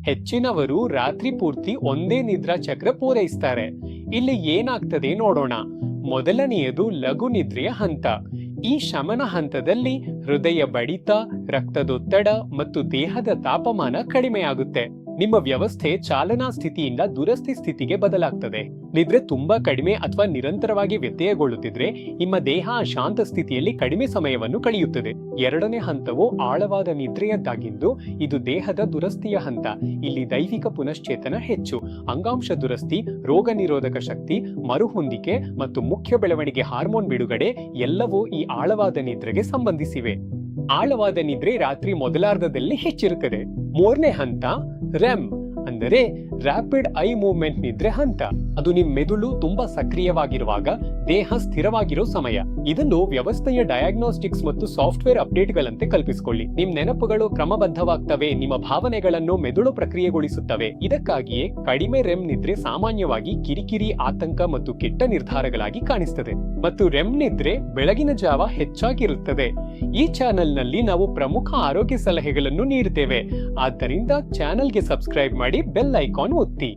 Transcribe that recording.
ಹೆಚ್ಚಿನವರು ರಾತ್ರಿ ಪೂರ್ತಿ ಒಂದೇ ನಿದ್ರಾ ಚಕ್ರ ಪೂರೈಸ್ತಾರೆ. ಇಲ್ಲಿ ಏನಾಗ್ತದೆ ನೋಡೋಣ. ಮೊದಲನೆಯದು ಲಘು ನಿದ್ರೆಯ ಹಂತ. ಈ ಶಮನ ಹಂತದಲ್ಲಿ ಹೃದಯ ಬಡಿತ, ರಕ್ತದೊತ್ತಡ ಮತ್ತು ದೇಹದ ತಾಪಮಾನ ಕಡಿಮೆಯಾಗುತ್ತೆ. ನಿಮ್ಮ ವ್ಯವಸ್ಥೆ ಚಾಲನಾ ಸ್ಥಿತಿಯಿಂದ ದುರಸ್ತಿ ಸ್ಥಿತಿಗೆ ಬದಲಾಗ್ತದೆ. ನಿದ್ರೆ ತುಂಬಾ ಕಡಿಮೆ ಅಥವಾ ನಿರಂತರವಾಗಿ ವ್ಯತ್ಯಯಗೊಳ್ಳುತ್ತಿದ್ರೆ ನಿಮ್ಮ ದೇಹ ಶಾಂತ ಸ್ಥಿತಿಯಲ್ಲಿ ಕಡಿಮೆ ಸಮಯವನ್ನು ಕಳೆಯುತ್ತದೆ. ಎರಡನೇ ಹಂತವು ಆಳವಾದ ನಿದ್ರೆಯದ್ದಾಗಿದ್ದು ಇದು ದೇಹದ ದುರಸ್ತಿಯ ಹಂತ. ಇಲ್ಲಿ ದೈಹಿಕ ಪುನಶ್ಚೇತನ ಹೆಚ್ಚು, ಅಂಗಾಂಶ ದುರಸ್ತಿ, ರೋಗ ನಿರೋಧಕ ಶಕ್ತಿ, ಮರುಹೊಂದಿಕೆ ಮತ್ತು ಮುಖ್ಯ ಬೆಳವಣಿಗೆ ಹಾರ್ಮೋನ್ ಬಿಡುಗಡೆ ಎಲ್ಲವೂ ಈ ಆಳವಾದ ನಿದ್ರೆಗೆ ಸಂಬಂಧಿಸಿವೆ. ಆಳವಾದ ನಿದ್ರೆ ರಾತ್ರಿ ಮೊದಲಾರ್ಧದಲ್ಲಿ ಹೆಚ್ಚಿರುತ್ತದೆ. ಮೂರನೇ ಹಂತ ರೆಮ್ ಅಂದರೆ ರ್ಯಾಪಿಡ್ ಐ ಮೂವ್ಮೆಂಟ್ ನಿದ್ರೆ ಹಂತ. ಅದು ನಿಮ್ಮ ಮೆದುಳು ತುಂಬಾ ಸಕ್ರಿಯವಾಗಿರುವಾಗ ದೇಹ ಸ್ಥಿರವಾಗಿರೋ ಸಮಯ. ಇದನ್ನು ವ್ಯವಸ್ಥೆಯ ಡಯಾಗ್ನೋಸ್ಟಿಕ್ಸ್ ಮತ್ತು ಸಾಫ್ಟ್ವೇರ್ ಅಪ್ಡೇಟ್ಗಳಂತೆ ಕಲ್ಪಿಸಿಕೊಳ್ಳಿ. ನಿಮ್ ನೆನಪುಗಳು ಕ್ರಮಬದ್ಧವಾಗ್ತವೆ, ನಿಮ್ಮ ಭಾವನೆಗಳನ್ನು ಮೆದುಳು ಪ್ರಕ್ರಿಯೆಗೊಳಿಸುತ್ತವೆ. ಇದಕ್ಕಾಗಿಯೇ ಕಡಿಮೆ ರೆಮ್ ನಿದ್ರೆ ಸಾಮಾನ್ಯವಾಗಿ ಕಿರಿಕಿರಿ, ಆತಂಕ ಮತ್ತು ಕೆಟ್ಟ ನಿರ್ಧಾರಗಳಾಗಿ ಕಾಣಿಸ್ತದೆ. ಮತ್ತು ರೆಮ್ ನಿದ್ರೆ ಬೆಳಗಿನ ಜಾವ ಹೆಚ್ಚಾಗಿರುತ್ತದೆ. ಈ ಚಾನೆಲ್ನಲ್ಲಿ ನಾವು ಪ್ರಮುಖ ಆರೋಗ್ಯ ಸಲಹೆಗಳನ್ನು ನೀಡುತ್ತೇವೆ. ಆದ್ದರಿಂದ ಚಾನೆಲ್ಗೆ ಸಬ್ಸ್ಕ್ರೈಬ್ ಮಾಡಿ, ಬೆಲ್ ಐಕಾನ್ ಒತ್ತಿ.